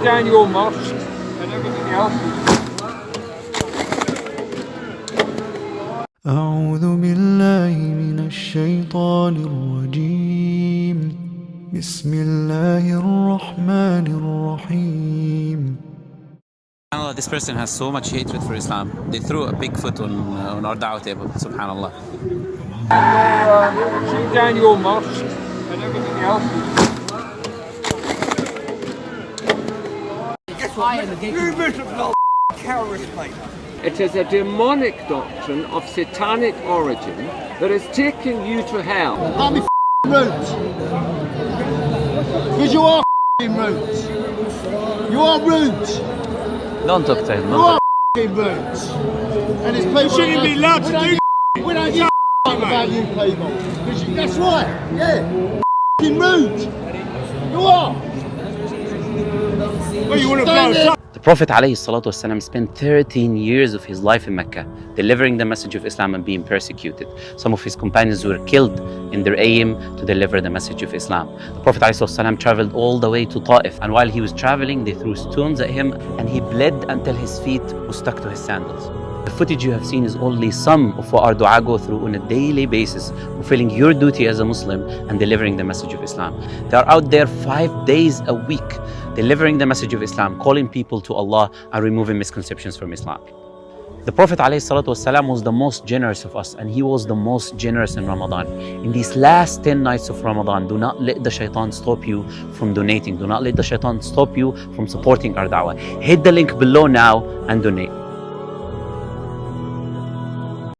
down your mosque and everything else. أعوذ بالله من الشيطان الرجيم بسم الله الرحمن الرحيم. SubhanAllah, this person has so much hatred for Islam. They threw a big foot on our da'wah table. SubhanAllah. Shoot down your mosque and everything else. Terrorist, mate. It is a demonic doctrine of satanic origin that is taking you to hell. I'm rude. Because you are rude. You are rude. Don't talk to him. You are rude. And it's people. You shouldn't be allowed to do. We don't give about you people. That's right. Yeah. Rude. You are. Well, you want to blow. The Prophet ﷺ spent 13 years of his life in Mecca, delivering the message of Islam and being persecuted. Some of his companions were killed in their aim to deliver the message of Islam. The Prophet ﷺ traveled all the way to Ta'if, and while he was traveling, they threw stones at him, and he bled until his feet were stuck to his sandals. The footage you have seen is only some of what our dua go through on a daily basis, fulfilling your duty as a Muslim and delivering the message of Islam. They are out there 5 days a week, delivering the message of Islam, calling people to Allah and removing misconceptions from Islam. The Prophet ﷺ was the most generous of us, and he was the most generous in Ramadan. In these last 10 nights of Ramadan, do not let the shaitan stop you from donating. Do not let the shaitan stop you from supporting our da'wah. Hit the link below now and donate.